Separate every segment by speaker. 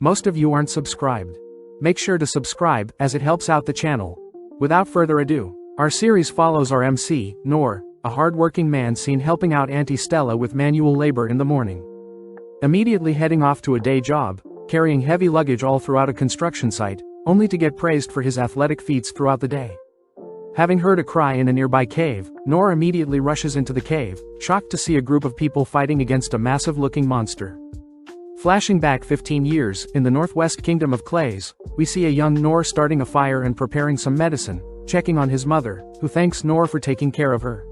Speaker 1: most of you aren't subscribed. Make sure to subscribe, as it helps out the channel. Without further ado, our series follows our MC, Noor, a hard-working man seen helping out Auntie Stella with manual labor in the morning. Immediately heading off to a day job, carrying heavy luggage all throughout a construction site, only to get praised for his athletic feats throughout the day. Having heard a cry in a nearby cave, Noor immediately rushes into the cave, shocked to see a group of people fighting against a massive-looking monster. Flashing back 15 years, in the northwest kingdom of Clays, we see a young Noor starting a fire and preparing some medicine, checking on his mother, who thanks Noor for taking care of her.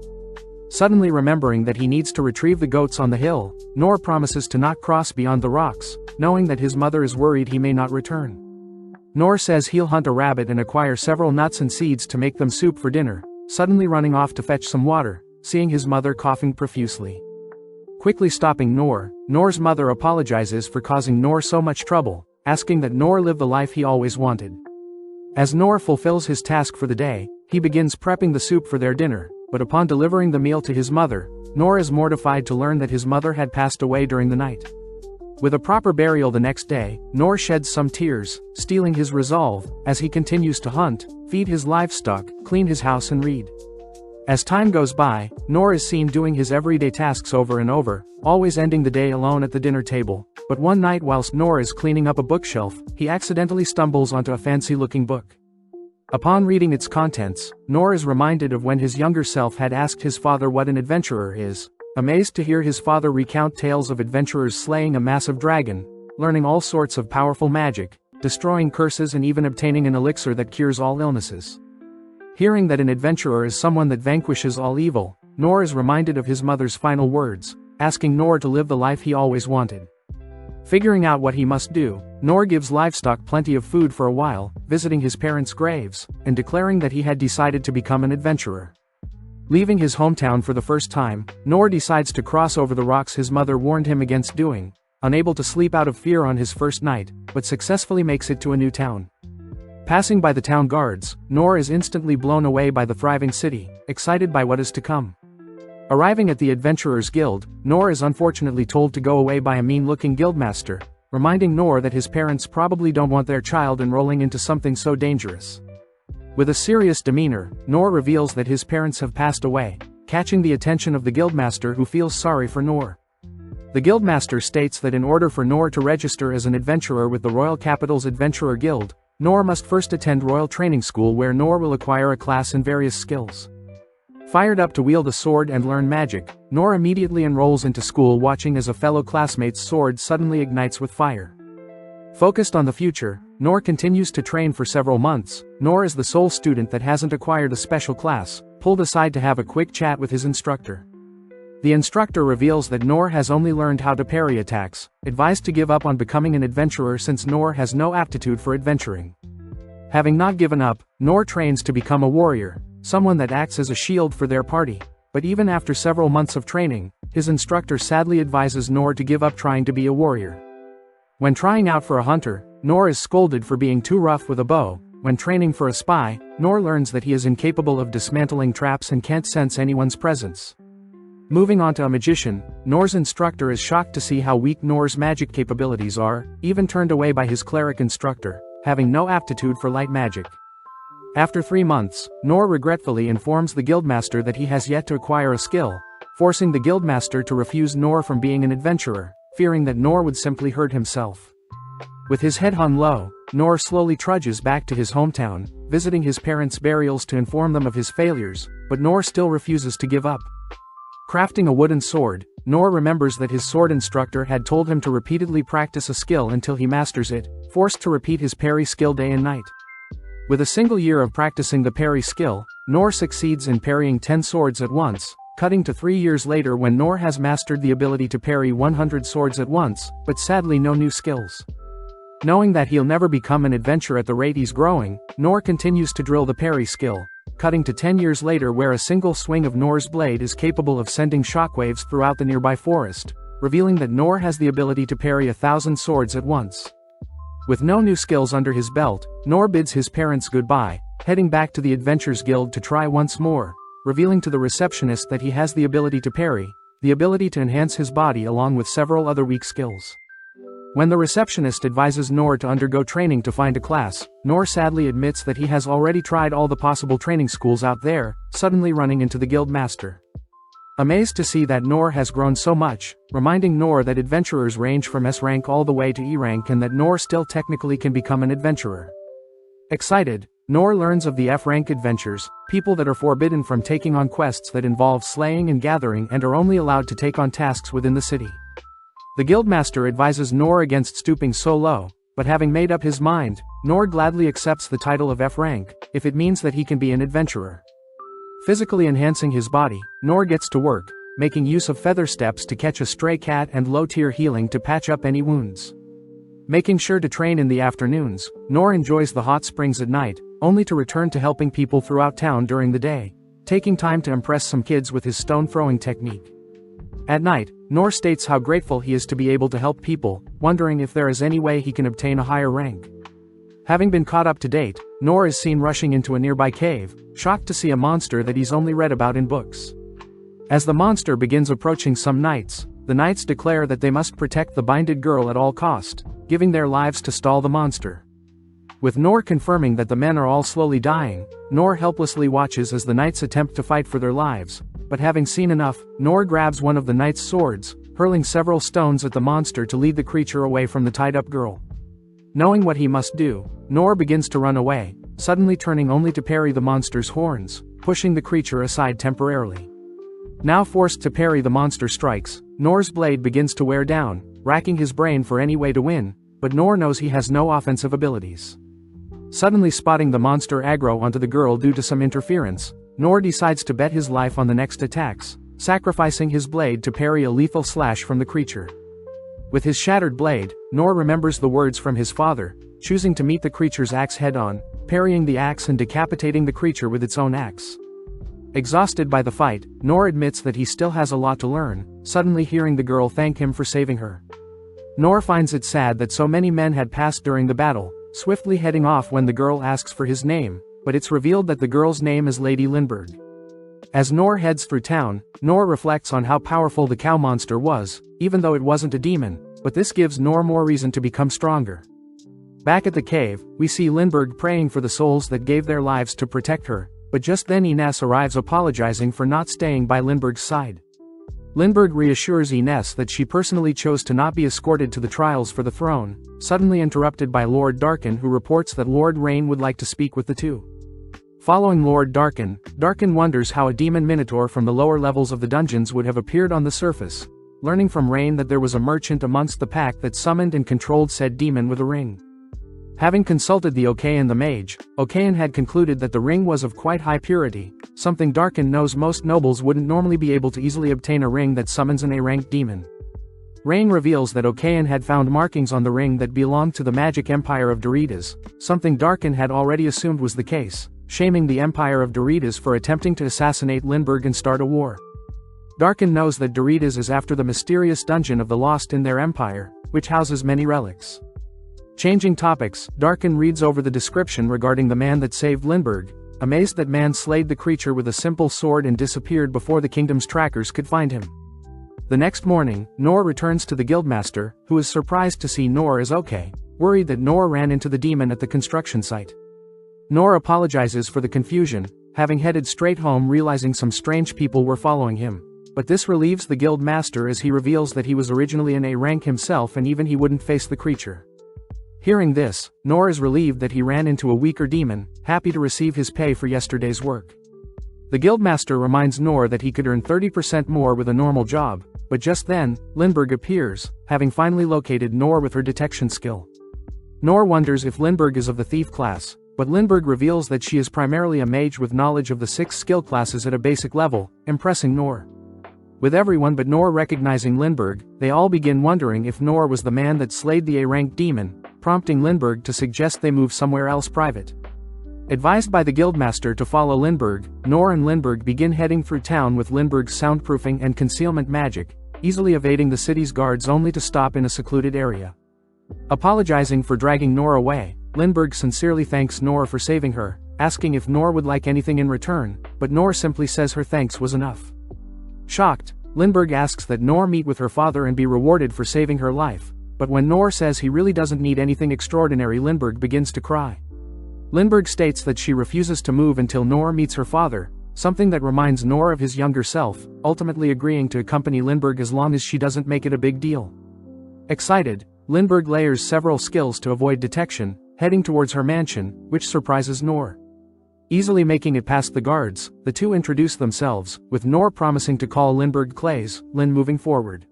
Speaker 1: Suddenly remembering that he needs to retrieve the goats on the hill, Noor promises to not cross beyond the rocks, knowing that his mother is worried he may not return. Noor says he'll hunt a rabbit and acquire several nuts and seeds to make them soup for dinner, suddenly running off to fetch some water, seeing his mother coughing profusely. Quickly stopping Noor's mother apologizes for causing Noor so much trouble, asking that Noor live the life he always wanted. As Noor fulfills his task for the day, he begins prepping the soup for their dinner, but upon delivering the meal to his mother, Noor is mortified to learn that his mother had passed away during the night. With a proper burial the next day, Noor sheds some tears, stealing his resolve, as he continues to hunt, feed his livestock, clean his house and read. As time goes by, Noor is seen doing his everyday tasks over and over, always ending the day alone at the dinner table, but one night whilst Noor is cleaning up a bookshelf, he accidentally stumbles onto a fancy-looking book. Upon reading its contents, Noor is reminded of when his younger self had asked his father what an adventurer is, amazed to hear his father recount tales of adventurers slaying a massive dragon, learning all sorts of powerful magic, destroying curses and even obtaining an elixir that cures all illnesses. Hearing that an adventurer is someone that vanquishes all evil, Noor is reminded of his mother's final words, asking Noor to live the life he always wanted. Figuring out what he must do, Noor gives livestock plenty of food for a while, visiting his parents' graves, and declaring that he had decided to become an adventurer. Leaving his hometown for the first time, Noor decides to cross over the rocks his mother warned him against doing, unable to sleep out of fear on his first night, but successfully makes it to a new town. Passing by the town guards, Noor is instantly blown away by the thriving city, excited by what is to come. Arriving at the Adventurers Guild, Noor is unfortunately told to go away by a mean-looking guildmaster, reminding Noor that his parents probably don't want their child enrolling into something so dangerous. With a serious demeanor, Noor reveals that his parents have passed away, catching the attention of the guildmaster who feels sorry for Noor. The guildmaster states that in order for Noor to register as an adventurer with the Royal Capital's Adventurer Guild, Noor must first attend Royal Training School where Noor will acquire a class in various skills. Fired up to wield a sword and learn magic, Noor immediately enrolls into school watching as a fellow classmate's sword suddenly ignites with fire. Focused on the future, Noor continues to train for several months. Noor is the sole student that hasn't acquired a special class, pulled aside to have a quick chat with his instructor. The instructor reveals that Noor has only learned how to parry attacks, advised to give up on becoming an adventurer since Noor has no aptitude for adventuring. Having not given up, Noor trains to become a warrior, someone that acts as a shield for their party, but even after several months of training, his instructor sadly advises Noor to give up trying to be a warrior. When trying out for a hunter, Noor is scolded for being too rough with a bow. When training for a spy, Noor learns that he is incapable of dismantling traps and can't sense anyone's presence. Moving on to a magician, Noor's instructor is shocked to see how weak Noor's magic capabilities are, even turned away by his cleric instructor, having no aptitude for light magic. After 3 months, Noor regretfully informs the guildmaster that he has yet to acquire a skill, forcing the guildmaster to refuse Noor from being an adventurer, fearing that Noor would simply hurt himself. With his head hung low, Noor slowly trudges back to his hometown, visiting his parents' burials to inform them of his failures, but Noor still refuses to give up. Crafting a wooden sword, Noor remembers that his sword instructor had told him to repeatedly practice a skill until he masters it, forced to repeat his parry skill day and night. With a single year of practicing the parry skill, Noor succeeds in parrying 10 swords at once, cutting to 3 years later when Noor has mastered the ability to parry 100 swords at once, but sadly no new skills. Knowing that he'll never become an adventurer at the rate he's growing, Noor continues to drill the parry skill, cutting to 10 years later where a single swing of Noor's blade is capable of sending shockwaves throughout the nearby forest, revealing that Noor has the ability to parry 1,000 swords at once. With no new skills under his belt, Noor bids his parents goodbye, heading back to the Adventurers Guild to try once more, revealing to the receptionist that he has the ability to parry, the ability to enhance his body along with several other weak skills. When the receptionist advises Noor to undergo training to find a class, Noor sadly admits that he has already tried all the possible training schools out there, suddenly running into the guild master. Amazed to see that Noor has grown so much, reminding Noor that adventurers range from S rank all the way to E rank and that Noor still technically can become an adventurer. Excited, Noor learns of the F rank adventures, people that are forbidden from taking on quests that involve slaying and gathering and are only allowed to take on tasks within the city. The guildmaster advises Noor against stooping so low, but having made up his mind, Noor gladly accepts the title of F rank, if it means that he can be an adventurer. Physically enhancing his body, Noor gets to work, making use of feather steps to catch a stray cat and low-tier healing to patch up any wounds. Making sure to train in the afternoons, Noor enjoys the hot springs at night, only to return to helping people throughout town during the day, taking time to impress some kids with his stone-throwing technique. At night, Noor states how grateful he is to be able to help people, wondering if there is any way he can obtain a higher rank. Having been caught up to date, Noor is seen rushing into a nearby cave, shocked to see a monster that he's only read about in books. As the monster begins approaching some knights, the knights declare that they must protect the binded girl at all cost, giving their lives to stall the monster. With Noor confirming that the men are all slowly dying, Noor helplessly watches as the knights attempt to fight for their lives, but having seen enough, Noor grabs one of the knights' swords, hurling several stones at the monster to lead the creature away from the tied-up girl. Knowing what he must do, Noor begins to run away, suddenly turning only to parry the monster's horns, pushing the creature aside temporarily. Now forced to parry the monster strikes, Noor's blade begins to wear down, racking his brain for any way to win, but Noor knows he has no offensive abilities. Suddenly spotting the monster aggro onto the girl due to some interference, Noor decides to bet his life on the next attacks, sacrificing his blade to parry a lethal slash from the creature. With his shattered blade, Noor remembers the words from his father, choosing to meet the creature's axe head-on, parrying the axe and decapitating the creature with its own axe. Exhausted by the fight, Noor admits that he still has a lot to learn, suddenly hearing the girl thank him for saving her. Noor finds it sad that so many men had passed during the battle, swiftly heading off when the girl asks for his name, but it's revealed that the girl's name is Lady Lindbergh. As Noor heads through town, Noor reflects on how powerful the cow monster was, even though it wasn't a demon, but this gives Noor more reason to become stronger. Back at the cave, we see Lindbergh praying for the souls that gave their lives to protect her, but just then Ines arrives apologizing for not staying by Lindbergh's side. Lindbergh reassures Ines that she personally chose to not be escorted to the trials for the throne, suddenly interrupted by Lord Darkin, who reports that Lord Rain would like to speak with the two. Following Lord Darkin, Darkin wonders how a demon minotaur from the lower levels of the dungeons would have appeared on the surface, learning from Rain that there was a merchant amongst the pack that summoned and controlled said demon with a ring. Having consulted the Okayan the mage, Okayan had concluded that the ring was of quite high purity, something Darkin knows most nobles wouldn't normally be able to easily obtain a ring that summons an A-ranked demon. Rain reveals that Okayan had found markings on the ring that belonged to the magic empire of VIDZ, something Darkin had already assumed was the case, shaming the empire of VIDZ for attempting to assassinate Lindbergh and start a war. Darkin knows that VIDZ is after the mysterious dungeon of the lost in their empire, which houses many relics. Changing topics, Darkin reads over the description regarding the man that saved Lindbergh, amazed that man slayed the creature with a simple sword and disappeared before the kingdom's trackers could find him. The next morning, Noor returns to the guildmaster, who is surprised to see Noor is okay, worried that Noor ran into the demon at the construction site. Noor apologizes for the confusion, having headed straight home realizing some strange people were following him, but this relieves the guildmaster as he reveals that he was originally an A rank himself and even he wouldn't face the creature. Hearing this, Noor is relieved that he ran into a weaker demon, happy to receive his pay for yesterday's work. The guildmaster reminds Noor that he could earn 30% more with a normal job, but just then, Lindbergh appears, having finally located Noor with her detection skill. Noor wonders if Lindbergh is of the thief class, but Lindbergh reveals that she is primarily a mage with knowledge of the 6 skill classes at a basic level, impressing Noor. With everyone but Noor recognizing Lindbergh, they all begin wondering if Noor was the man that slayed the A-ranked demon, prompting Lindbergh to suggest they move somewhere else private. Advised by the guildmaster to follow Lindbergh, Noor and Lindbergh begin heading through town with Lindbergh's soundproofing and concealment magic, easily evading the city's guards only to stop in a secluded area. Apologizing for dragging Noor away, Lindbergh sincerely thanks Noor for saving her, asking if Noor would like anything in return, but Noor simply says her thanks was enough. Shocked, Lindbergh asks that Noor meet with her father and be rewarded for saving her life, But when Noor says he really doesn't need anything extraordinary, Lindbergh begins to cry. Lindbergh states that she refuses to move until Noor meets her father, something that reminds Noor of his younger self, ultimately agreeing to accompany Lindbergh as long as she doesn't make it a big deal. Excited, Lindbergh layers several skills to avoid detection, heading towards her mansion, which surprises Noor. Easily making it past the guards, the two introduce themselves, with Noor promising to call Lindbergh Clays, Lin moving forward.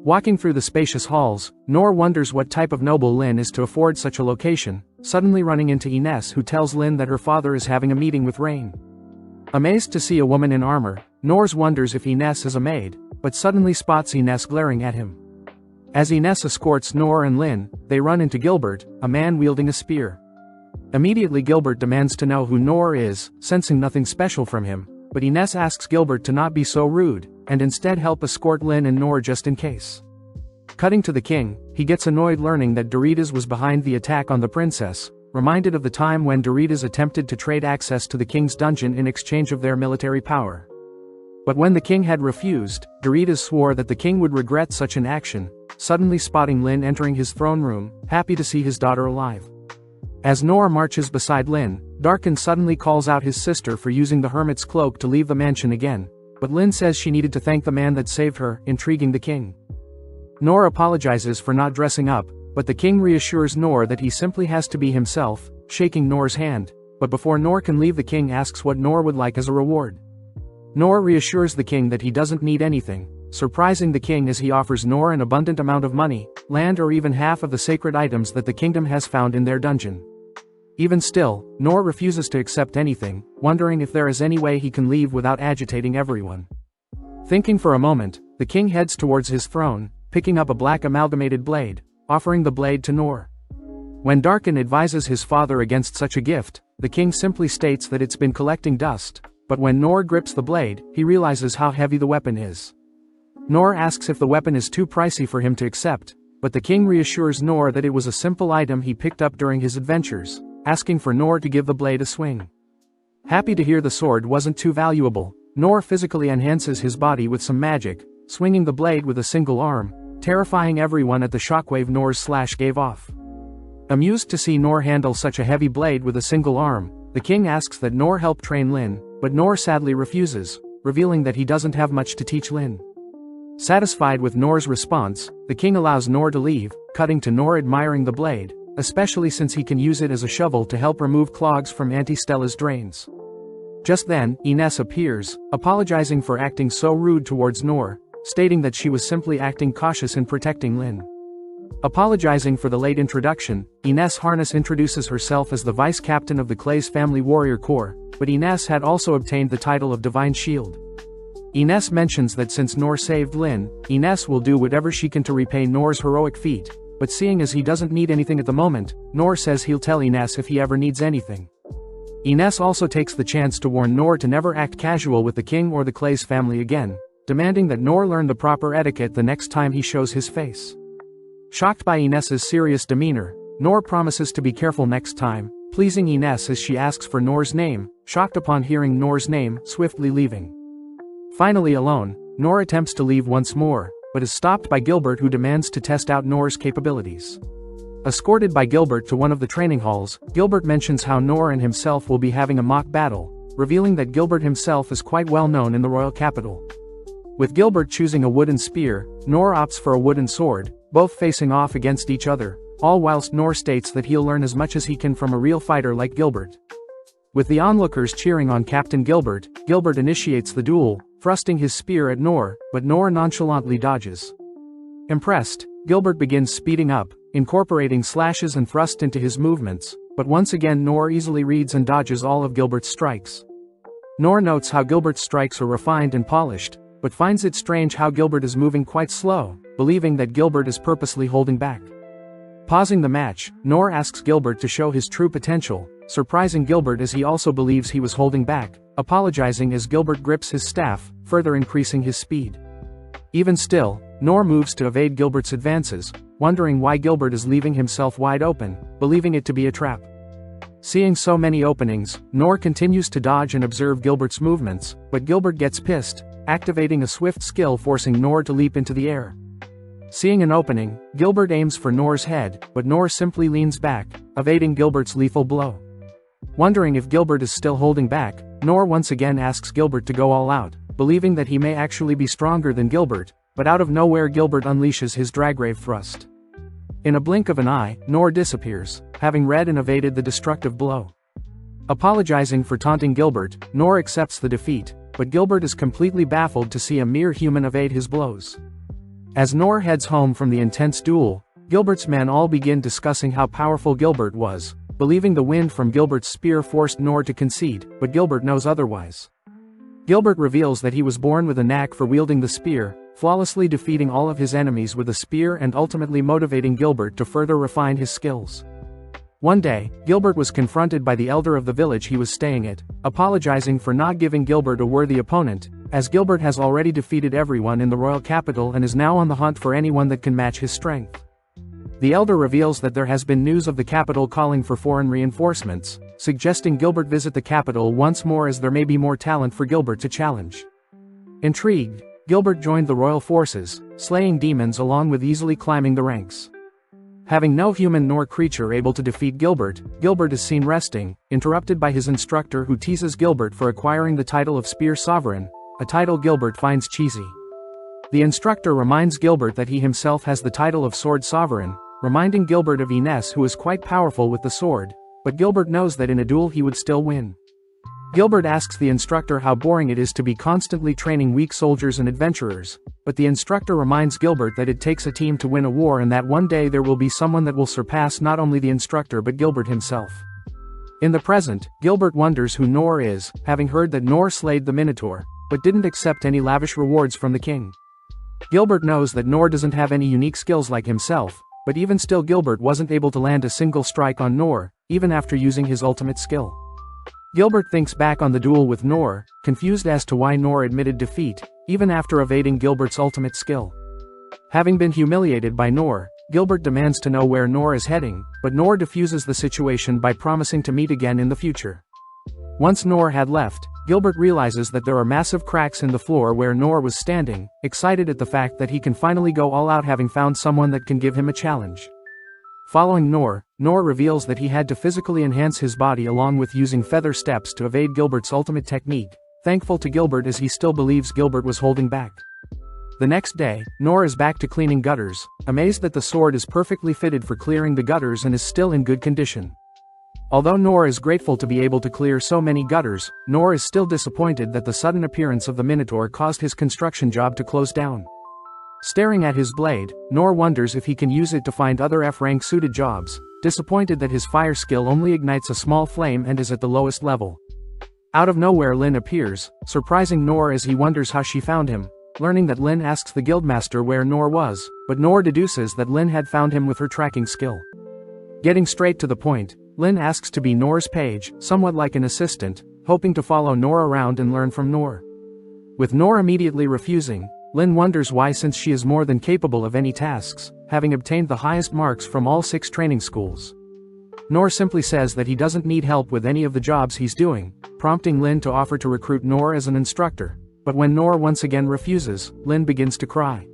Speaker 1: Walking through the spacious halls, Noor wonders what type of noble Lin is to afford such a location, suddenly running into Ines, who tells Lin that her father is having a meeting with Rain. Amazed to see a woman in armor, Noor wonders if Ines is a maid, but suddenly spots Ines glaring at him. As Ines escorts Noor and Lin, they run into Gilbert, a man wielding a spear. Immediately Gilbert demands to know who Noor is, sensing nothing special from him, but Ines asks Gilbert to not be so rude, and instead help escort Lin and Noor just in case. Cutting to the king, he gets annoyed learning that VIDZ was behind the attack on the princess, reminded of the time when VIDZ attempted to trade access to the king's dungeon in exchange of their military power. But when the king had refused, VIDZ swore that the king would regret such an action, suddenly spotting Lin entering his throne room, happy to see his daughter alive. As Noor marches beside Lin, Darkin suddenly calls out his sister for using the hermit's cloak to leave the mansion again, but Lin says she needed to thank the man that saved her, intriguing the king. Noor apologizes for not dressing up, but the king reassures Noor that he simply has to be himself, shaking Noor's hand, but before Noor can leave, the king asks what Noor would like as a reward. Noor reassures the king that he doesn't need anything, surprising the king as he offers Noor an abundant amount of money, land, or even half of the sacred items that the kingdom has found in their dungeon. Even still, Noor refuses to accept anything, wondering if there is any way he can leave without agitating everyone. Thinking for a moment, the king heads towards his throne, picking up a black amalgamated blade, offering the blade to Noor. When Darkin advises his father against such a gift, the king simply states that it's been collecting dust, but when Noor grips the blade, he realizes how heavy the weapon is. Noor asks if the weapon is too pricey for him to accept, but the king reassures Noor that it was a simple item he picked up during his adventures, asking for Noor to give the blade a swing. Happy to hear the sword wasn't too valuable, Noor physically enhances his body with some magic, swinging the blade with a single arm, terrifying everyone at the shockwave Noor's slash gave off. Amused to see Noor handle such a heavy blade with a single arm, the king asks that Noor help train Lin, but Noor sadly refuses, revealing that he doesn't have much to teach Lin. Satisfied with Noor's response, the king allows Noor to leave, cutting to Noor admiring the blade, especially since he can use it as a shovel to help remove clogs from Auntie Stella's drains. Just then, Ines appears, apologizing for acting so rude towards Noor, stating that she was simply acting cautious in protecting Lin. Apologizing for the late introduction, Ines Harness introduces herself as the vice captain of the Clays family warrior corps, but Ines had also obtained the title of Divine Shield. Ines mentions that since Noor saved Lin, Ines will do whatever she can to repay Noor's heroic feat, but seeing as he doesn't need anything at the moment, Noor says he'll tell Ines if he ever needs anything. Ines also takes the chance to warn Noor to never act casual with the king or the Clays family again, demanding that Noor learn the proper etiquette the next time he shows his face. Shocked by Ines's serious demeanor, Noor promises to be careful next time, pleasing Ines as she asks for Noor's name, shocked upon hearing Noor's name, swiftly leaving. Finally alone, Noor attempts to leave once more, but is stopped by Gilbert, who demands to test out Noor's capabilities. Escorted by Gilbert to one of the training halls, Gilbert mentions how Noor and himself will be having a mock battle, revealing that Gilbert himself is quite well known in the royal capital. With Gilbert choosing a wooden spear, Noor opts for a wooden sword, both facing off against each other, all whilst Noor states that he'll learn as much as he can from a real fighter like Gilbert. With the onlookers cheering on Captain Gilbert, Gilbert initiates the duel, thrusting his spear at Noor, but Noor nonchalantly dodges. Impressed, Gilbert begins speeding up, incorporating slashes and thrust into his movements, but once again Noor easily reads and dodges all of Gilbert's strikes. Noor notes how Gilbert's strikes are refined and polished, but finds it strange how Gilbert is moving quite slow, believing that Gilbert is purposely holding back. Pausing the match, Noor asks Gilbert to show his true potential, surprising Gilbert as he also believes he was holding back, apologizing as Gilbert grips his staff, further increasing his speed. Even still, Noor moves to evade Gilbert's advances, wondering why Gilbert is leaving himself wide open, believing it to be a trap. Seeing so many openings, Noor continues to dodge and observe Gilbert's movements, but Gilbert gets pissed, activating a swift skill forcing Noor to leap into the air. Seeing an opening, Gilbert aims for Noor's head, but Noor simply leans back, evading Gilbert's lethal blow. Wondering if Gilbert is still holding back, Noor once again asks Gilbert to go all out, believing that he may actually be stronger than Gilbert, but out of nowhere Gilbert unleashes his Dragrave thrust. In a blink of an eye, Noor disappears, having read and evaded the destructive blow. Apologizing for taunting Gilbert, Noor accepts the defeat, but Gilbert is completely baffled to see a mere human evade his blows. As Noor heads home from the intense duel, Gilbert's men all begin discussing how powerful Gilbert was, believing the wind from Gilbert's spear forced Noor to concede, but Gilbert knows otherwise. Gilbert reveals that he was born with a knack for wielding the spear, flawlessly defeating all of his enemies with a spear and ultimately motivating Gilbert to further refine his skills. One day, Gilbert was confronted by the elder of the village he was staying at, apologizing for not giving Gilbert a worthy opponent, as Gilbert has already defeated everyone in the royal capital and is now on the hunt for anyone that can match his strength. The elder reveals that there has been news of the capital calling for foreign reinforcements, suggesting Gilbert visit the capital once more as there may be more talent for Gilbert to challenge. Intrigued, Gilbert joined the royal forces, slaying demons along with easily climbing the ranks. Having no human nor creature able to defeat Gilbert, Gilbert is seen resting, interrupted by his instructor who teases Gilbert for acquiring the title of Spear Sovereign, a title Gilbert finds cheesy. The instructor reminds Gilbert that he himself has the title of Sword Sovereign, reminding Gilbert of Ines who is quite powerful with the sword, but Gilbert knows that in a duel he would still win. Gilbert asks the instructor how boring it is to be constantly training weak soldiers and adventurers, but the instructor reminds Gilbert that it takes a team to win a war and that one day there will be someone that will surpass not only the instructor but Gilbert himself. In the present, Gilbert wonders who Noor is, having heard that Noor slayed the Minotaur, but didn't accept any lavish rewards from the king. Gilbert knows that Noor doesn't have any unique skills like himself, but even still Gilbert wasn't able to land a single strike on Noor, even after using his ultimate skill. Gilbert thinks back on the duel with Noor, confused as to why Noor admitted defeat, even after evading Gilbert's ultimate skill. Having been humiliated by Noor, Gilbert demands to know where Noor is heading, but Noor diffuses the situation by promising to meet again in the future. Once Noor had left, Gilbert realizes that there are massive cracks in the floor where Noor was standing, excited at the fact that he can finally go all out having found someone that can give him a challenge. Following Noor reveals that he had to physically enhance his body along with using feather steps to evade Gilbert's ultimate technique, thankful to Gilbert as he still believes Gilbert was holding back. The next day, Noor is back to cleaning gutters, amazed that the sword is perfectly fitted for clearing the gutters and is still in good condition. Although Noor is grateful to be able to clear so many gutters, Noor is still disappointed that the sudden appearance of the Minotaur caused his construction job to close down. Staring at his blade, Noor wonders if he can use it to find other F-rank suited jobs, disappointed that his fire skill only ignites a small flame and is at the lowest level. Out of nowhere Lin appears, surprising Noor as he wonders how she found him, learning that Lin asks the guildmaster where Noor was, but Noor deduces that Lin had found him with her tracking skill. Getting straight to the point, Lin asks to be Noor's page, somewhat like an assistant, hoping to follow Noor around and learn from Noor. With Noor immediately refusing, Lin wonders why since she is more than capable of any tasks, having obtained the highest marks from all 6 training schools. Noor simply says that he doesn't need help with any of the jobs he's doing, prompting Lin to offer to recruit Noor as an instructor, but when Noor once again refuses, Lin begins to cry.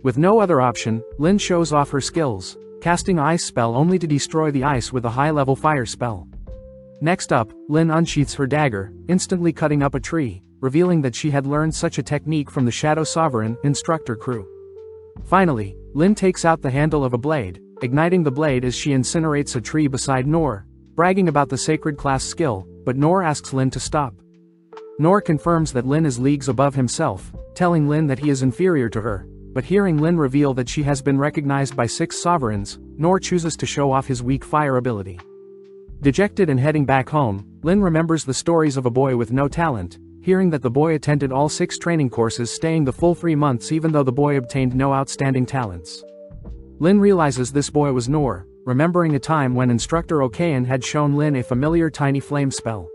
Speaker 1: With no other option, Lin shows off her skills, casting ice spell only to destroy the ice with a high-level fire spell. Next up, Lin unsheaths her dagger, instantly cutting up a tree, revealing that she had learned such a technique from the Shadow Sovereign instructor crew. Finally, Lin takes out the handle of a blade, igniting the blade as she incinerates a tree beside Noor, bragging about the sacred class skill, but Noor asks Lin to stop. Noor confirms that Lin is leagues above himself, telling Lin that he is inferior to her, but hearing Lin reveal that she has been recognized by 6 sovereigns, Noor chooses to show off his weak fire ability. Dejected and heading back home, Lin remembers the stories of a boy with no talent, hearing that the boy attended all 6 training courses staying the full 3 months even though the boy obtained no outstanding talents. Lin realizes this boy was Noor, remembering a time when instructor Okayan had shown Lin a familiar tiny flame spell.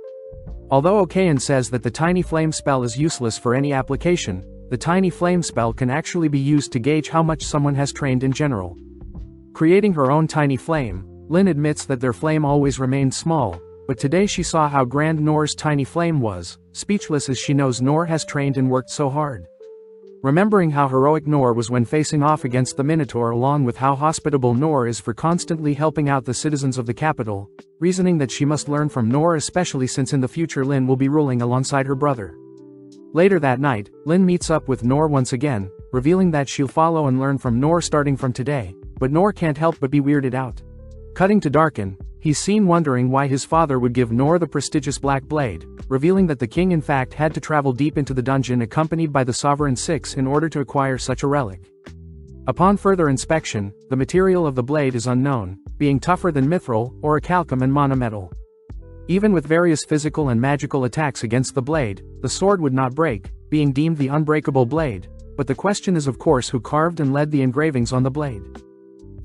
Speaker 1: Although Okayan says that the tiny flame spell is useless for any application, the tiny flame spell can actually be used to gauge how much someone has trained in general. Creating her own tiny flame, Lin admits that their flame always remained small, but today she saw how grand Noor's tiny flame was, speechless as she knows Noor has trained and worked so hard. Remembering how heroic Noor was when facing off against the Minotaur, along with how hospitable Noor is for constantly helping out the citizens of the capital, reasoning that she must learn from Noor, especially since in the future Lin will be ruling alongside her brother. Later that night, Lin meets up with Noor once again, revealing that she'll follow and learn from Noor starting from today, but Noor can't help but be weirded out. Cutting to Darkin, he's seen wondering why his father would give Noor the prestigious Black Blade, revealing that the king in fact had to travel deep into the dungeon accompanied by the Sovereign Six in order to acquire such a relic. Upon further inspection, the material of the blade is unknown, being tougher than mithril, orichalcum and monometal. Even with various physical and magical attacks against the blade, the sword would not break, being deemed the unbreakable blade, but the question is of course who carved and led the engravings on the blade.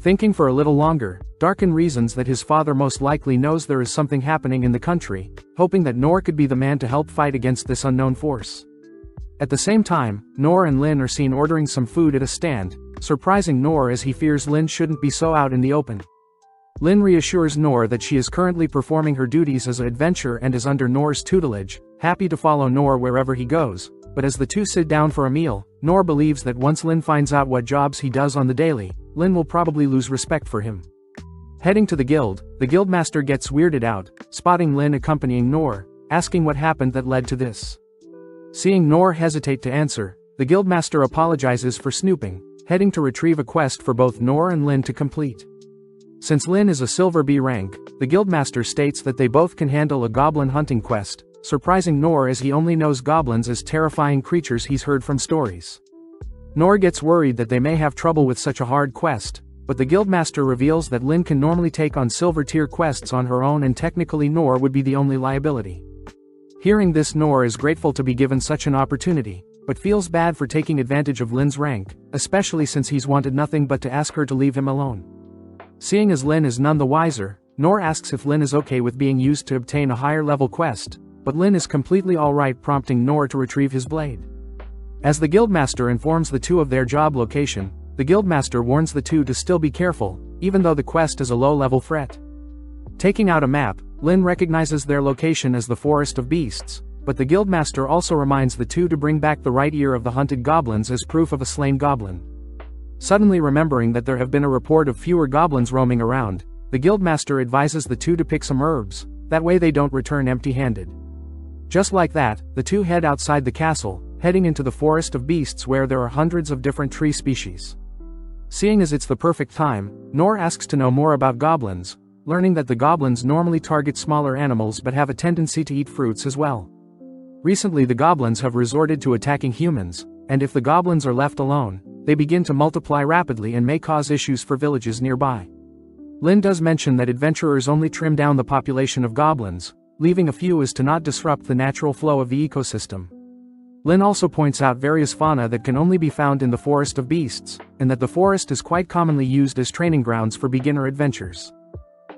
Speaker 1: Thinking for a little longer, Darkin reasons that his father most likely knows there is something happening in the country, hoping that Noor could be the man to help fight against this unknown force. At the same time, Noor and Lin are seen ordering some food at a stand, surprising Noor as he fears Lin shouldn't be so out in the open. Lin reassures Noor that she is currently performing her duties as an adventurer and is under Noor's tutelage, happy to follow Noor wherever he goes, but as the two sit down for a meal, Noor believes that once Lin finds out what jobs he does on the daily, Lin will probably lose respect for him. Heading to the guildmaster gets weirded out, spotting Lin accompanying Noor, asking what happened that led to this. Seeing Noor hesitate to answer, the guildmaster apologizes for snooping, heading to retrieve a quest for both Noor and Lin to complete. Since Lin is a silver B rank, the guildmaster states that they both can handle a goblin hunting quest, surprising Noor as he only knows goblins as terrifying creatures he's heard from stories. Noor gets worried that they may have trouble with such a hard quest, but the guildmaster reveals that Lin can normally take on silver tier quests on her own and technically Noor would be the only liability. Hearing this, Noor is grateful to be given such an opportunity, but feels bad for taking advantage of Lin's rank, especially since he's wanted nothing but to ask her to leave him alone. Seeing as Lin is none the wiser, Noor asks if Lin is okay with being used to obtain a higher level quest, but Lin is completely alright, prompting Noor to retrieve his blade. As the guildmaster informs the two of their job location, the guildmaster warns the two to still be careful, even though the quest is a low-level threat. Taking out a map, Lin recognizes their location as the Forest of Beasts, but the guildmaster also reminds the two to bring back the right ear of the hunted goblins as proof of a slain goblin. Suddenly remembering that there have been a report of fewer goblins roaming around, the guildmaster advises the two to pick some herbs, that way they don't return empty-handed. Just like that, the two head outside the castle, heading into the Forest of Beasts where there are hundreds of different tree species. Seeing as it's the perfect time, Noor asks to know more about goblins, learning that the goblins normally target smaller animals but have a tendency to eat fruits as well. Recently the goblins have resorted to attacking humans, and if the goblins are left alone, they begin to multiply rapidly and may cause issues for villages nearby. Lin does mention that adventurers only trim down the population of goblins, leaving a few as to not disrupt the natural flow of the ecosystem. Lin also points out various fauna that can only be found in the Forest of Beasts, and that the forest is quite commonly used as training grounds for beginner adventures.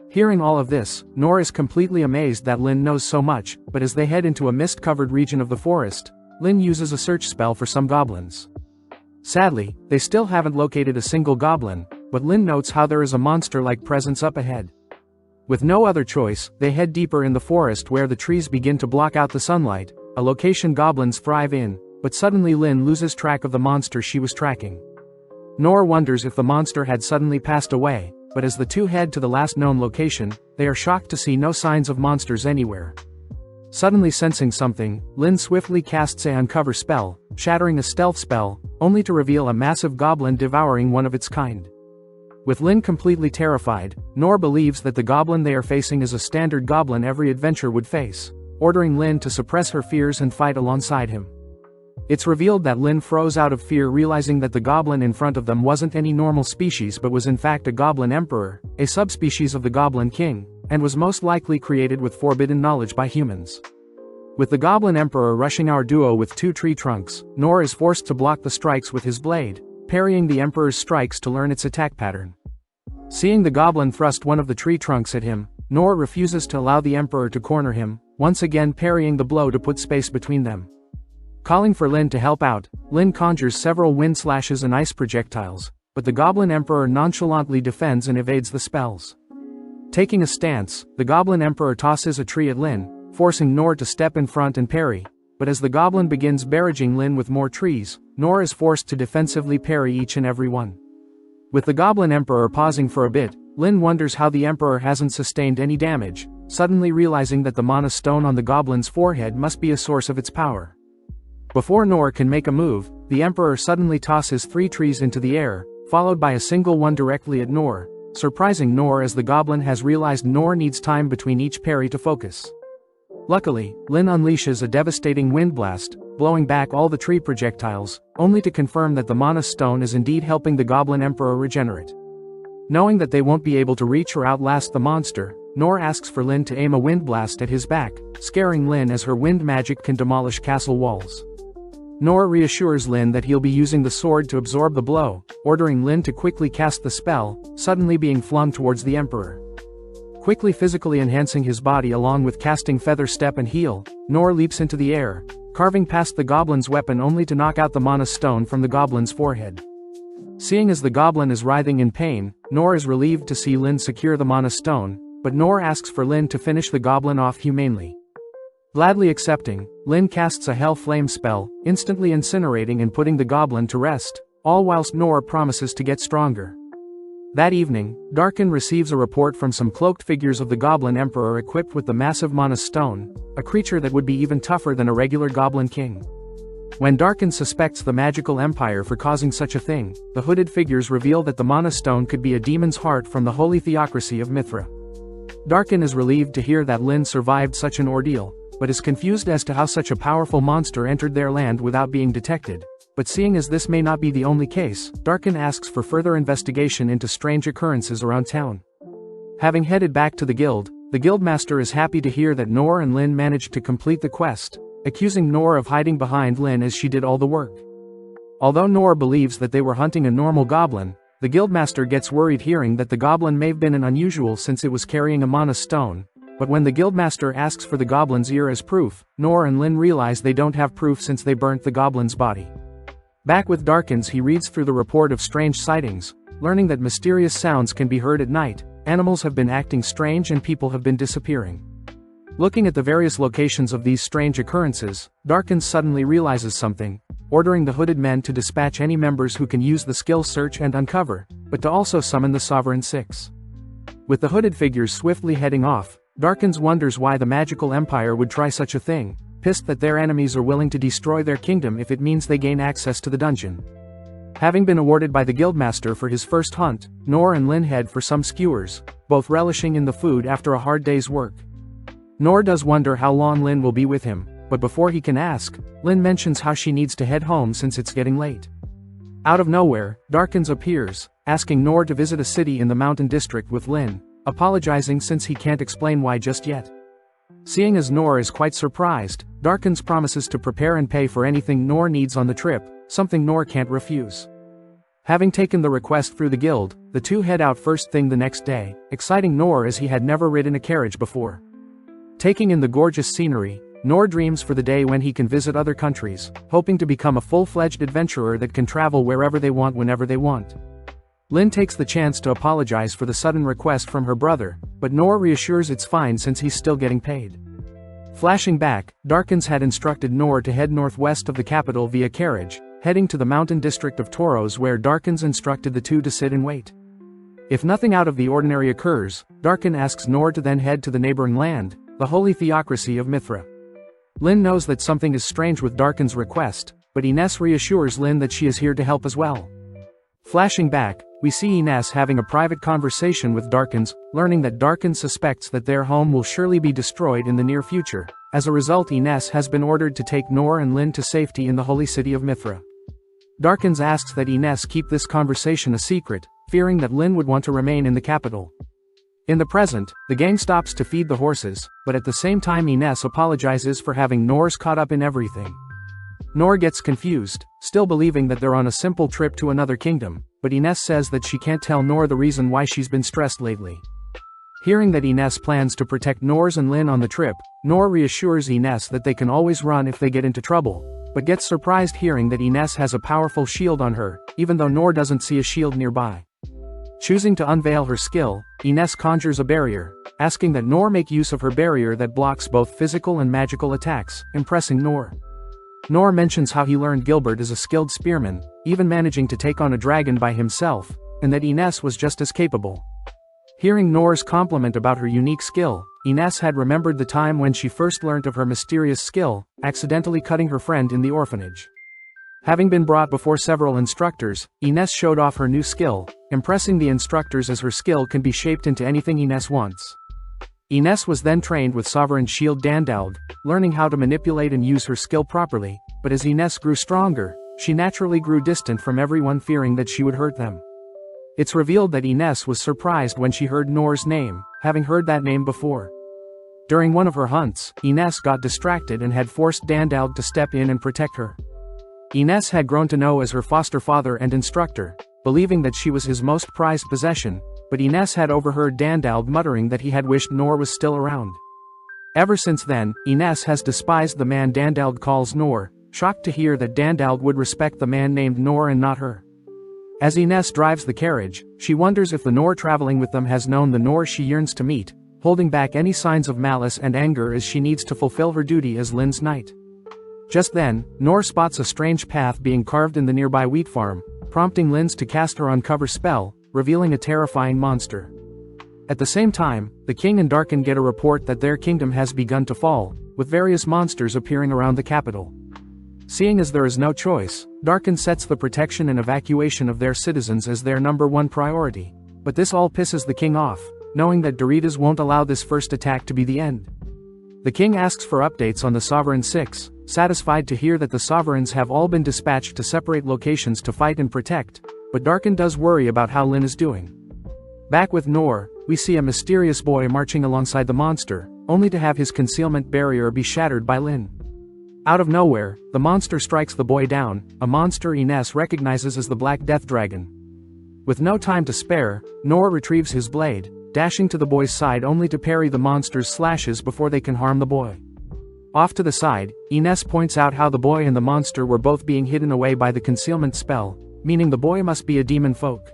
Speaker 1: Hearing all of this, Noor is completely amazed that Lin knows so much, but as they head into a mist-covered region of the forest, Lin uses a search spell for some goblins. Sadly, they still haven't located a single goblin, but Lin notes how there is a monster-like presence up ahead. With no other choice, they head deeper in the forest where the trees begin to block out the sunlight, a location goblins thrive in, but suddenly Lin loses track of the monster she was tracking. Noor wonders if the monster had suddenly passed away, but as the two head to the last known location, they are shocked to see no signs of monsters anywhere. Suddenly sensing something, Lin swiftly casts a uncover spell, shattering a stealth spell, only to reveal a massive goblin devouring one of its kind. With Lin completely terrified, Noor believes that the goblin they are facing is a standard goblin every adventurer would face, ordering Lin to suppress her fears and fight alongside him. It's revealed that Lin froze out of fear, realizing that the goblin in front of them wasn't any normal species but was in fact a goblin emperor, a subspecies of the goblin king, and was most likely created with forbidden knowledge by humans. With the goblin emperor rushing our duo with two tree trunks, Noor is forced to block the strikes with his blade, parrying the emperor's strikes to learn its attack pattern. Seeing the goblin thrust one of the tree trunks at him, Noor refuses to allow the emperor to corner him, once again parrying the blow to put space between them. Calling for Lin to help out, Lin conjures several wind slashes and ice projectiles, but the goblin emperor nonchalantly defends and evades the spells. Taking a stance, the goblin emperor tosses a tree at Lin, forcing Noor to step in front and parry, but as the goblin begins barraging Lin with more trees, Noor is forced to defensively parry each and every one. With the Goblin Emperor pausing for a bit, Lin wonders how the Emperor hasn't sustained any damage, suddenly realizing that the mana stone on the Goblin's forehead must be a source of its power. Before Noor can make a move, the Emperor suddenly tosses 3 trees into the air, followed by a single one directly at Noor, surprising Noor as the Goblin has realized Noor needs time between each parry to focus. Luckily, Lin unleashes a devastating wind blast, blowing back all the tree projectiles, only to confirm that the mana stone is indeed helping the Goblin Emperor regenerate. Knowing that they won't be able to reach or outlast the monster, Noor asks for Lin to aim a wind blast at his back, scaring Lin as her wind magic can demolish castle walls. Noor reassures Lin that he'll be using the sword to absorb the blow, ordering Lin to quickly cast the spell, suddenly being flung towards the Emperor. Quickly physically enhancing his body along with casting Feather Step and Heal, Noor leaps into the air, carving past the Goblin's weapon only to knock out the mana stone from the Goblin's forehead. Seeing as the Goblin is writhing in pain, Noor is relieved to see Lin secure the mana stone, but Noor asks for Lin to finish the Goblin off humanely. Gladly accepting, Lin casts a Hell Flame spell, instantly incinerating and putting the Goblin to rest, all whilst Noor promises to get stronger. That evening, Darkin receives a report from some cloaked figures of the Goblin Emperor equipped with the massive mana stone, a creature that would be even tougher than a regular Goblin King. When Darkin suspects the magical empire for causing such a thing, the hooded figures reveal that the mana stone could be a demon's heart from the holy theocracy of Mithra. Darkin is relieved to hear that Lin survived such an ordeal, but is confused as to how such a powerful monster entered their land without being detected. But seeing as this may not be the only case, Darkin asks for further investigation into strange occurrences around town. Having headed back to the guildmaster is happy to hear that Noor and Lin managed to complete the quest, accusing Noor of hiding behind Lin as she did all the work. Although Noor believes that they were hunting a normal goblin, the guildmaster gets worried hearing that the goblin may have been an unusual since it was carrying a mana stone. But when the guildmaster asks for the goblin's ear as proof, Noor and Lin realize they don't have proof since they burnt the goblin's body. Back with Darkins, he reads through the report of strange sightings, learning that mysterious sounds can be heard at night, animals have been acting strange and people have been disappearing. Looking at the various locations of these strange occurrences, Darkins suddenly realizes something, ordering the hooded men to dispatch any members who can use the skill search and uncover, but to also summon the Sovereign Six. With the hooded figures swiftly heading off, Darkins wonders why the magical empire would try such a thing, pissed that their enemies are willing to destroy their kingdom if it means they gain access to the dungeon. Having been awarded by the guildmaster for his first hunt, Noor and Lin head for some skewers, both relishing in the food after a hard day's work. Noor does wonder how long Lin will be with him, but before he can ask, Lin mentions how she needs to head home since it's getting late. Out of nowhere, Darkins appears, asking Noor to visit a city in the mountain district with Lin, apologizing since he can't explain why just yet. Seeing as Noor is quite surprised, Darkins promises to prepare and pay for anything Noor needs on the trip, something Noor can't refuse. Having taken the request through the guild, the two head out first thing the next day, exciting Noor as he had never ridden a carriage before. Taking in the gorgeous scenery, Noor dreams for the day when he can visit other countries, hoping to become a full-fledged adventurer that can travel wherever they want whenever they want. Lin takes the chance to apologize for the sudden request from her brother, but Noor reassures it's fine since he's still getting paid. Flashing back, Darkins had instructed Noor to head northwest of the capital via carriage, heading to the mountain district of Toros where Darkins instructed the two to sit and wait. If nothing out of the ordinary occurs, Darkin asks Noor to then head to the neighboring land, the holy theocracy of Mithra. Lin knows that something is strange with Darkin's request, but Ines reassures Lin that she is here to help as well. Flashing back, we see Ines having a private conversation with Darkins, learning that Darkins suspects that their home will surely be destroyed in the near future. As a result, Ines has been ordered to take Noor and Lin to safety in the holy city of Mithra. Darkins asks that Ines keep this conversation a secret, fearing that Lin would want to remain in the capital. In the present, the gang stops to feed the horses, but at the same time Ines apologizes for having Noor's caught up in everything. Noor gets confused, still believing that they're on a simple trip to another kingdom, but Ines says that she can't tell Noor the reason why she's been stressed lately. Hearing that Ines plans to protect Noor's and Lin on the trip, Noor reassures Ines that they can always run if they get into trouble, but gets surprised hearing that Ines has a powerful shield on her, even though Noor doesn't see a shield nearby. Choosing to unveil her skill, Ines conjures a barrier, asking that Noor make use of her barrier that blocks both physical and magical attacks, impressing Noor. Noor mentions how he learned Gilbert is a skilled spearman, even managing to take on a dragon by himself, and that Ines was just as capable. Hearing Noor's compliment about her unique skill, Ines had remembered the time when she first learnt of her mysterious skill, accidentally cutting her friend in the orphanage. Having been brought before several instructors, Ines showed off her new skill, impressing the instructors as her skill can be shaped into anything Ines wants. Ines was then trained with Sovereign Shield Dandalg, learning how to manipulate and use her skill properly, but as Ines grew stronger, she naturally grew distant from everyone, fearing that she would hurt them. It's revealed that Ines was surprised when she heard Noor's name, having heard that name before. During one of her hunts, Ines got distracted and had forced Dandalg to step in and protect her. Ines had grown to know as her foster father and instructor, believing that she was his most prized possession, but Ines had overheard Dandalg muttering that he had wished Noor was still around. Ever since then, Ines has despised the man Dandalg calls Noor, shocked to hear that Dandalg would respect the man named Noor and not her. As Ines drives the carriage, she wonders if the Noor traveling with them has known the Noor she yearns to meet, holding back any signs of malice and anger as she needs to fulfill her duty as Lin's knight. Just then, Noor spots a strange path being carved in the nearby wheat farm, prompting Linz to cast her uncover spell, revealing a terrifying monster. At the same time, the king and Darkin get a report that their kingdom has begun to fall, with various monsters appearing around the capital. Seeing as there is no choice, Darkin sets the protection and evacuation of their citizens as their #1 priority, but this all pisses the king off, knowing that VIDZ won't allow this first attack to be the end. The king asks for updates on the Sovereign Six, satisfied to hear that the sovereigns have all been dispatched to separate locations to fight and protect, but Darkin does worry about how Lin is doing. Back with Noor, we see a mysterious boy marching alongside the monster, only to have his concealment barrier be shattered by Lin. Out of nowhere, the monster strikes the boy down, a monster Ines recognizes as the Black Death Dragon. With no time to spare, Noor retrieves his blade, dashing to the boy's side only to parry the monster's slashes before they can harm the boy. Off to the side, Ines points out how the boy and the monster were both being hidden away by the concealment spell, meaning the boy must be a demon folk.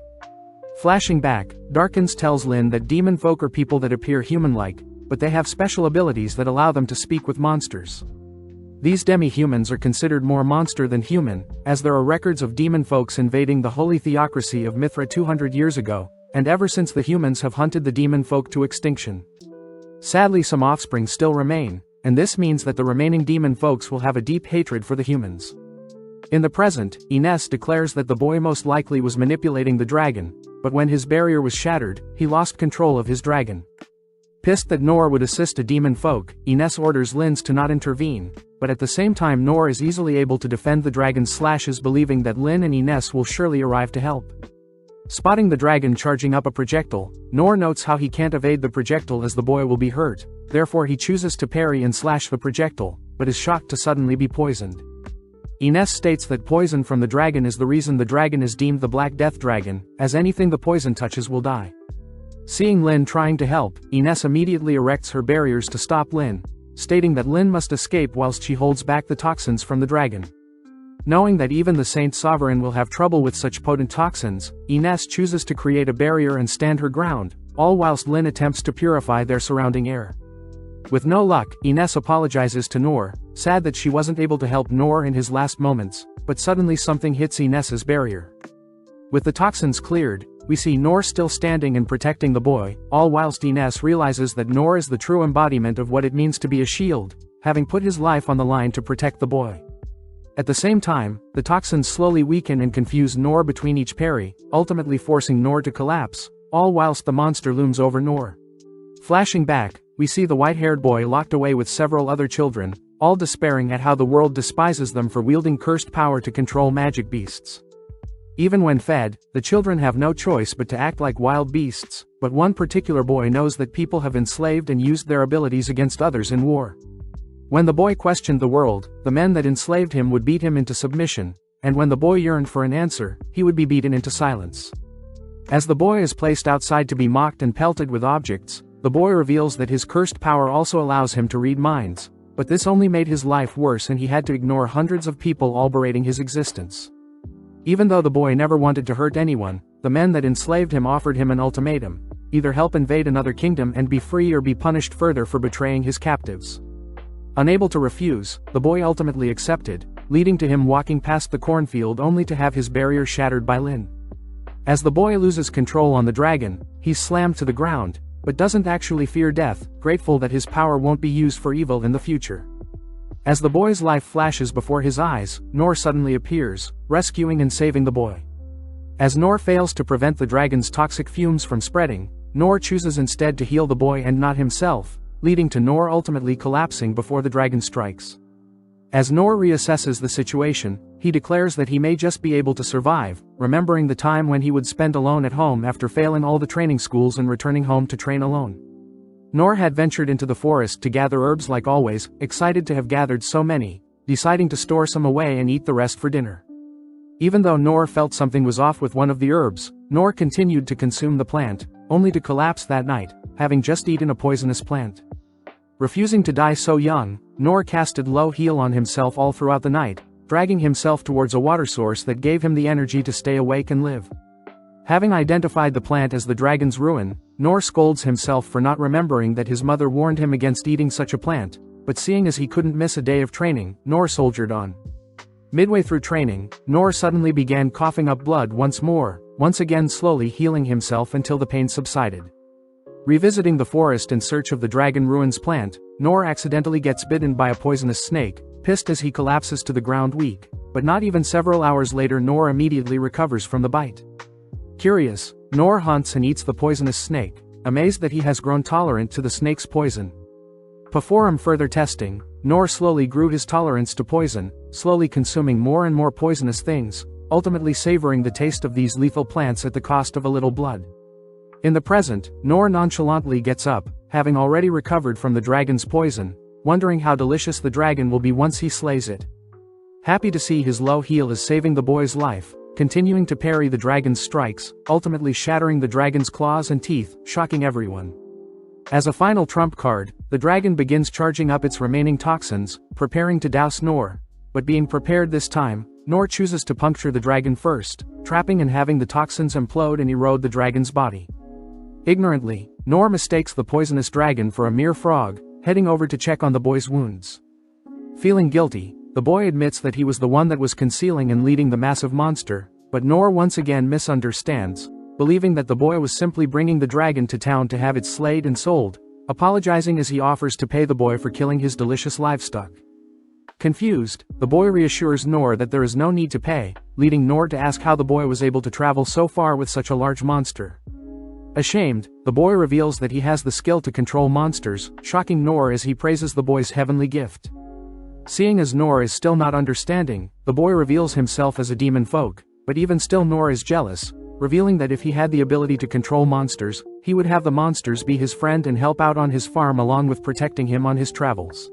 Speaker 1: Flashing back, Darkins tells Lin that demon folk are people that appear human-like, but they have special abilities that allow them to speak with monsters. These demi-humans are considered more monster than human, as there are records of demon folks invading the holy theocracy of Mithra 200 years ago, and ever since the humans have hunted the demon folk to extinction. Sadly, some offspring still remain, and this means that the remaining demon folks will have a deep hatred for the humans. In the present, Ines declares that the boy most likely was manipulating the dragon, but when his barrier was shattered, he lost control of his dragon. Pissed that Noor would assist a demon folk, Ines orders Linz to not intervene, but at the same time Noor is easily able to defend the dragon's slashes, believing that Lin and Ines will surely arrive to help. Spotting the dragon charging up a projectile, Noor notes how he can't evade the projectile as the boy will be hurt, therefore he chooses to parry and slash the projectile, but is shocked to suddenly be poisoned. Ines states that poison from the dragon is the reason the dragon is deemed the Black Death Dragon, as anything the poison touches will die. Seeing Lin trying to help, Ines immediately erects her barriers to stop Lin, stating that Lin must escape whilst she holds back the toxins from the dragon. Knowing that even the Saint Sovereign will have trouble with such potent toxins, Ines chooses to create a barrier and stand her ground, all whilst Lin attempts to purify their surrounding air. With no luck, Ines apologizes to Noor, sad that she wasn't able to help Noor in his last moments, but suddenly something hits Ines's barrier. With the toxins cleared, we see Noor still standing and protecting the boy, all whilst Ines realizes that Noor is the true embodiment of what it means to be a shield, having put his life on the line to protect the boy. At the same time, the toxins slowly weaken and confuse Noor between each parry, ultimately forcing Noor to collapse, all whilst the monster looms over Noor. Flashing back, we see the white-haired boy locked away with several other children, all despairing at how the world despises them for wielding cursed power to control magic beasts. Even when fed, the children have no choice but to act like wild beasts, but one particular boy knows that people have enslaved and used their abilities against others in war. When the boy questioned the world, the men that enslaved him would beat him into submission, and when the boy yearned for an answer, he would be beaten into silence. As the boy is placed outside to be mocked and pelted with objects, the boy reveals that his cursed power also allows him to read minds, but this only made his life worse and he had to ignore hundreds of people all berating his existence. Even though the boy never wanted to hurt anyone, the men that enslaved him offered him an ultimatum: either help invade another kingdom and be free or be punished further for betraying his captives. Unable to refuse, the boy ultimately accepted, leading to him walking past the cornfield only to have his barrier shattered by Lin. As the boy loses control on the dragon, he's slammed to the ground, but doesn't actually fear death, grateful that his power won't be used for evil in the future. As the boy's life flashes before his eyes, Nor suddenly appears, rescuing and saving the boy. As Nor fails to prevent the dragon's toxic fumes from spreading, Nor chooses instead to heal the boy and not himself, leading to Nor ultimately collapsing before the dragon strikes. As Nor reassesses the situation, he declares that he may just be able to survive, remembering the time when he would spend alone at home after failing all the training schools and returning home to train alone. Nor had ventured into the forest to gather herbs like always, excited to have gathered so many, deciding to store some away and eat the rest for dinner. Even though Nor felt something was off with one of the herbs, Nor continued to consume the plant, only to collapse that night, having just eaten a poisonous plant. Refusing to die so young, Nor casted low heal on himself all throughout the night, dragging himself towards a water source that gave him the energy to stay awake and live. Having identified the plant as the dragon's ruin, Nor scolds himself for not remembering that his mother warned him against eating such a plant, but seeing as he couldn't miss a day of training, Nor soldiered on. Midway through training, Nor suddenly began coughing up blood once again slowly healing himself until the pain subsided. Revisiting the forest in search of the dragon ruins plant, Nor accidentally gets bitten by a poisonous snake, pissed as he collapses to the ground weak, but not even several hours later Nor immediately recovers from the bite. Curious, Nor hunts and eats the poisonous snake, amazed that he has grown tolerant to the snake's poison. Before further testing, Nor slowly grew his tolerance to poison, slowly consuming more and more poisonous things, ultimately savoring the taste of these lethal plants at the cost of a little blood. In the present, Nor nonchalantly gets up, having already recovered from the dragon's poison, wondering how delicious the dragon will be once he slays it. Happy to see his low heal is saving the boy's life, continuing to parry the dragon's strikes, ultimately shattering the dragon's claws and teeth, shocking everyone. As a final trump card, the dragon begins charging up its remaining toxins, preparing to douse Nor, but being prepared this time, Nor chooses to puncture the dragon first, trapping and having the toxins implode and erode the dragon's body. Ignorantly, Nor mistakes the poisonous dragon for a mere frog, heading over to check on the boy's wounds. Feeling guilty, the boy admits that he was the one that was concealing and leading the massive monster, but Nor once again misunderstands, believing that the boy was simply bringing the dragon to town to have it slayed and sold, apologizing as he offers to pay the boy for killing his delicious livestock. Confused, the boy reassures Nor that there is no need to pay, leading Nor to ask how the boy was able to travel so far with such a large monster. Ashamed, the boy reveals that he has the skill to control monsters, shocking Nor as he praises the boy's heavenly gift. Seeing as Nor is still not understanding, the boy reveals himself as a demon folk, but even still Nor is jealous, revealing that if he had the ability to control monsters, he would have the monsters be his friend and help out on his farm along with protecting him on his travels.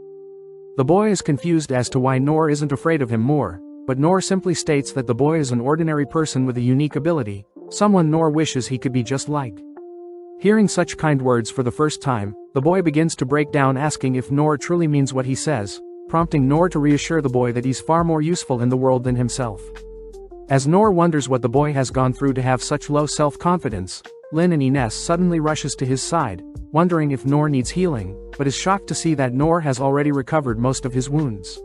Speaker 1: The boy is confused as to why Nor isn't afraid of him more, but Nor simply states that the boy is an ordinary person with a unique ability, someone Nor wishes he could be just like. Hearing such kind words for the first time, the boy begins to break down asking if Nor truly means what he says, prompting Nor to reassure the boy that he's far more useful in the world than himself. As Nor wonders what the boy has gone through to have such low self-confidence, Lin and Ines suddenly rushes to his side, wondering if Nor needs healing, but is shocked to see that Nor has already recovered most of his wounds.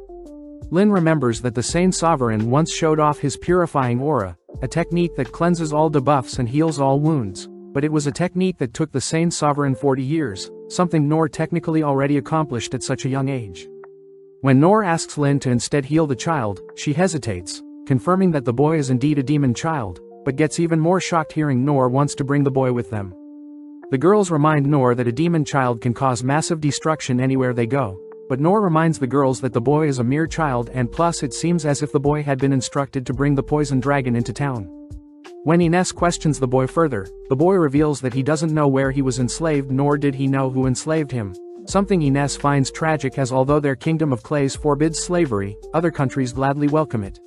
Speaker 1: Lin remembers that the Sane Sovereign once showed off his purifying aura, a technique that cleanses all debuffs and heals all wounds, but it was a technique that took the Sane Sovereign 40 years, something Nor technically already accomplished at such a young age. When Nor asks Lin to instead heal the child, she hesitates, confirming that the boy is indeed a demon child, but gets even more shocked hearing Nor wants to bring the boy with them. The girls remind Nor that a demon child can cause massive destruction anywhere they go, but Nor reminds the girls that the boy is a mere child and plus it seems as if the boy had been instructed to bring the poison dragon into town. When Ines questions the boy further, the boy reveals that he doesn't know where he was enslaved nor did he know who enslaved him, something Ines finds tragic as although their kingdom of clays forbids slavery, other countries gladly welcome it.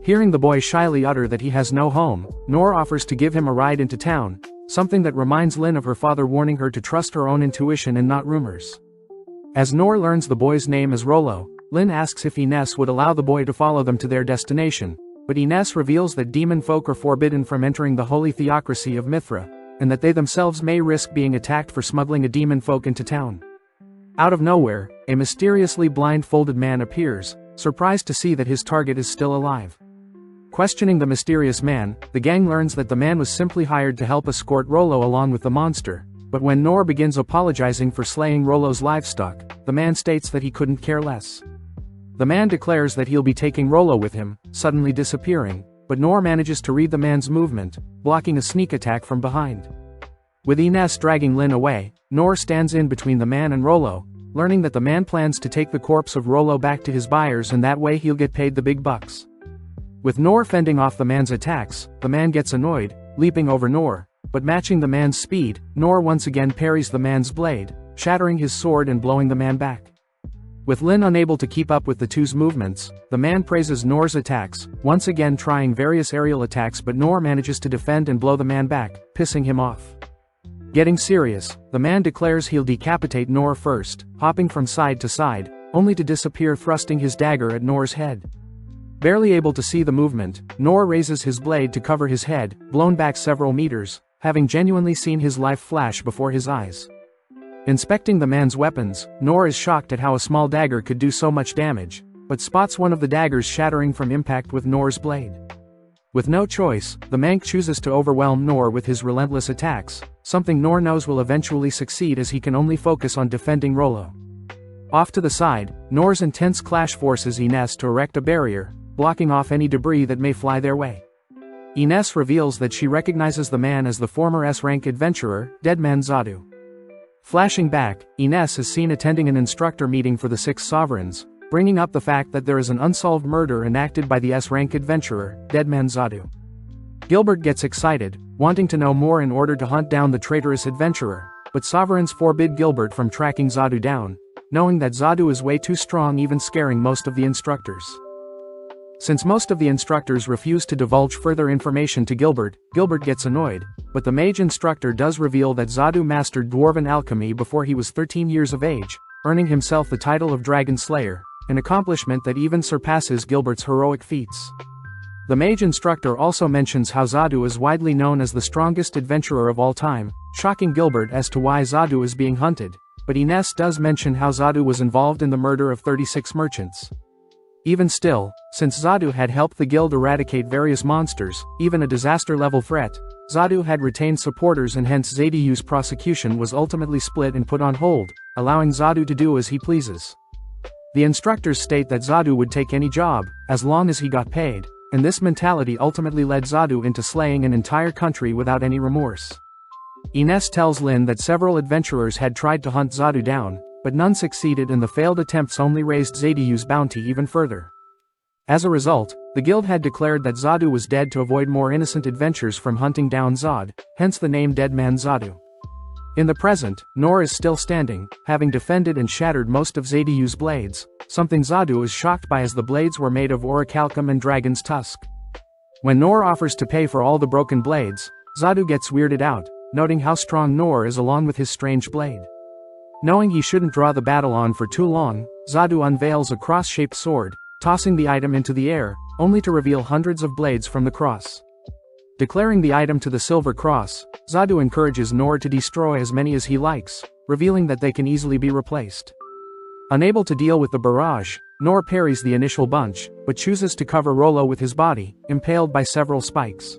Speaker 1: Hearing the boy shyly utter that he has no home, Nor offers to give him a ride into town, something that reminds Lin of her father warning her to trust her own intuition and not rumors. As Nor learns the boy's name is Rollo, Lin asks if Ines would allow the boy to follow them to their destination, but Ines reveals that demon folk are forbidden from entering the holy theocracy of Mithra, and that they themselves may risk being attacked for smuggling a demon folk into town. Out of nowhere, a mysteriously blindfolded man appears, surprised to see that his target is still alive. Questioning the mysterious man, the gang learns that the man was simply hired to help escort Rollo along with the monster, but when Noor begins apologizing for slaying Rollo's livestock, the man states that he couldn't care less. The man declares that he'll be taking Rollo with him, suddenly disappearing, but Noor manages to read the man's movement, blocking a sneak attack from behind. With Ines dragging Lin away, Noor stands in between the man and Rollo, learning that the man plans to take the corpse of Rollo back to his buyers and that way he'll get paid the big bucks. With Noor fending off the man's attacks, the man gets annoyed, leaping over Noor, but matching the man's speed, Noor once again parries the man's blade, shattering his sword and blowing the man back. With Lin unable to keep up with the two's movements, the man praises Noor's attacks, once again trying various aerial attacks but Noor manages to defend and blow the man back, pissing him off. Getting serious, the man declares he'll decapitate Noor first, hopping from side to side, only to disappear thrusting his dagger at Noor's head. Barely able to see the movement, Noor raises his blade to cover his head, blown back several meters, having genuinely seen his life flash before his eyes. Inspecting the man's weapons, Noor is shocked at how a small dagger could do so much damage, but spots one of the daggers shattering from impact with Noor's blade. With no choice, the Mank chooses to overwhelm Noor with his relentless attacks, something Noor knows will eventually succeed as he can only focus on defending Rollo. Off to the side, Noor's intense clash forces Ines to erect a barrier, blocking off any debris that may fly their way. Ines reveals that she recognizes the man as the former S-rank adventurer, Deadman Zadu. Flashing back, Ines is seen attending an instructor meeting for the Six Sovereigns, bringing up the fact that there is an unsolved murder enacted by the S-rank adventurer, Deadman Zadu. Gilbert gets excited, wanting to know more in order to hunt down the traitorous adventurer, but Sovereigns forbid Gilbert from tracking Zadu down, knowing that Zadu is way too strong, even scaring most of the instructors. Since most of the instructors refuse to divulge further information to Gilbert, Gilbert gets annoyed, but the mage instructor does reveal that Zadu mastered dwarven alchemy before he was 13 years of age, earning himself the title of Dragon Slayer, an accomplishment that even surpasses Gilbert's heroic feats. The mage instructor also mentions how Zadu is widely known as the strongest adventurer of all time, shocking Gilbert as to why Zadu is being hunted, but Ines does mention how Zadu was involved in the murder of 36 merchants. Even still, since Zadu had helped the guild eradicate various monsters, even a disaster-level threat, Zadu had retained supporters and hence Zadyu's prosecution was ultimately split and put on hold, allowing Zadu to do as he pleases. The instructors state that Zadu would take any job, as long as he got paid, and this mentality ultimately led Zadu into slaying an entire country without any remorse. Ines tells Lin that several adventurers had tried to hunt Zadu down, but none succeeded and the failed attempts only raised Zadyu's bounty even further. As a result, the guild had declared that Zadu was dead to avoid more innocent adventurers from hunting down Zod, hence the name Deadman Zadu. In the present, Noor is still standing, having defended and shattered most of Zadyu's blades, something Zadu is shocked by as the blades were made of orichalcum and dragon's tusk. When Noor offers to pay for all the broken blades, Zadu gets weirded out, noting how strong Noor is along with his strange blade. Knowing he shouldn't draw the battle on for too long, Zadu unveils a cross-shaped sword, tossing the item into the air, only to reveal hundreds of blades from the cross. Declaring the item to the Silver Cross, Zadu encourages Noor to destroy as many as he likes, revealing that they can easily be replaced. Unable to deal with the barrage, Noor parries the initial bunch, but chooses to cover Rollo with his body, impaled by several spikes.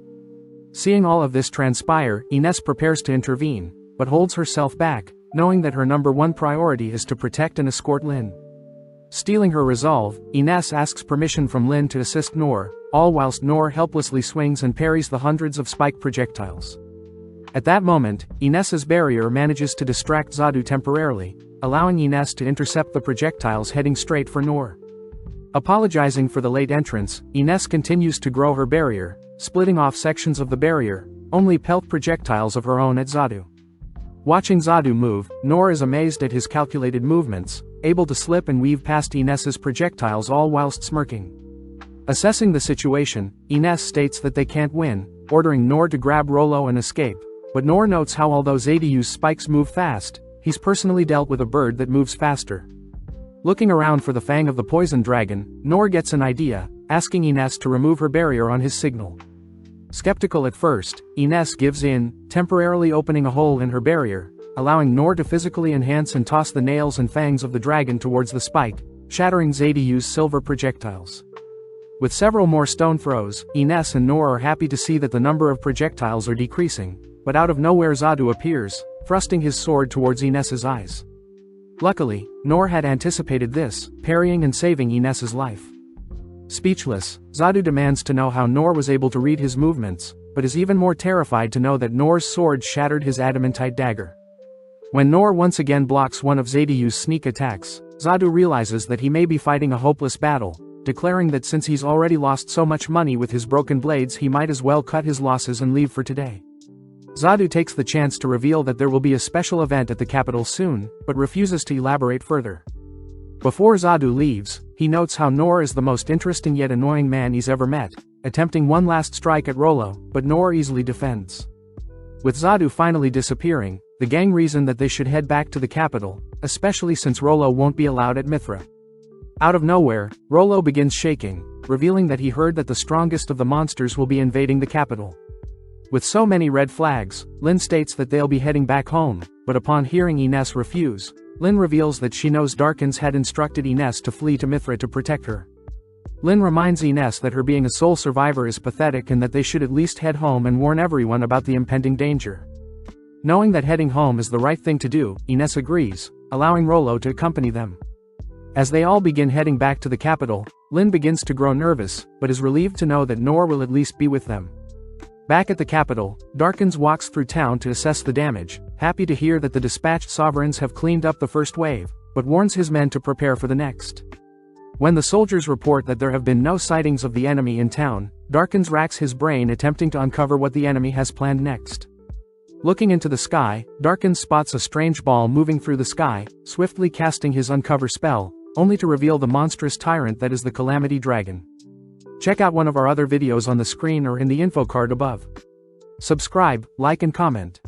Speaker 1: Seeing all of this transpire, Ines prepares to intervene, but holds herself back, knowing that her number one priority is to protect and escort Lin. Stealing her resolve, Ines asks permission from Lin to assist Noor, all whilst Noor helplessly swings and parries the hundreds of spike projectiles. At that moment, Ines's barrier manages to distract Zadu temporarily, allowing Ines to intercept the projectiles heading straight for Noor. Apologizing for the late entrance, Ines continues to grow her barrier, splitting off sections of the barrier, only pelt projectiles of her own at Zadu. Watching Zadu move, Noor is amazed at his calculated movements, able to slip and weave past Ines's projectiles all whilst smirking. Assessing the situation, Ines states that they can't win, ordering Noor to grab Rollo and escape, but Noor notes how although Zadyu's spikes move fast, he's personally dealt with a bird that moves faster. Looking around for the fang of the poison dragon, Noor gets an idea, asking Ines to remove her barrier on his signal. Skeptical at first, Ines gives in, temporarily opening a hole in her barrier, allowing Noor to physically enhance and toss the nails and fangs of the dragon towards the spike, shattering Zadyu's silver projectiles. With several more stone throws, Ines and Noor are happy to see that the number of projectiles are decreasing, but out of nowhere Zadu appears, thrusting his sword towards Ines's eyes. Luckily, Noor had anticipated this, parrying and saving Ines's life. Speechless, Zadu demands to know how Noor was able to read his movements, but is even more terrified to know that Noor's sword shattered his adamantite dagger. When Noor once again blocks one of Zadyu's sneak attacks, Zadu realizes that he may be fighting a hopeless battle, declaring that since he's already lost so much money with his broken blades he might as well cut his losses and leave for today. Zadu takes the chance to reveal that there will be a special event at the capital soon, but refuses to elaborate further. Before Zadu leaves, he notes how Noor is the most interesting yet annoying man he's ever met, attempting one last strike at Rollo, but Noor easily defends. With Zadu finally disappearing, the gang reason that they should head back to the capital, especially since Rollo won't be allowed at Mithra. Out of nowhere, Rollo begins shaking, revealing that he heard that the strongest of the monsters will be invading the capital. With so many red flags, Lin states that they'll be heading back home, but upon hearing Ines refuse, Lin reveals that she knows Darkins had instructed Ines to flee to Mithra to protect her. Lin reminds Ines that her being a sole survivor is pathetic and that they should at least head home and warn everyone about the impending danger. Knowing that heading home is the right thing to do, Ines agrees, allowing Rollo to accompany them. As they all begin heading back to the capital, Lin begins to grow nervous, but is relieved to know that Noor will at least be with them. Back at the capital, Darkins walks through town to assess the damage, happy to hear that the dispatched sovereigns have cleaned up the first wave, but warns his men to prepare for the next. When the soldiers report that there have been no sightings of the enemy in town, Darkins racks his brain attempting to uncover what the enemy has planned next. Looking into the sky, Darkins spots a strange ball moving through the sky, swiftly casting his uncover spell, only to reveal the monstrous tyrant that is the Calamity Dragon. Check out one of our other videos on the screen or in the info card above. Subscribe, like and comment.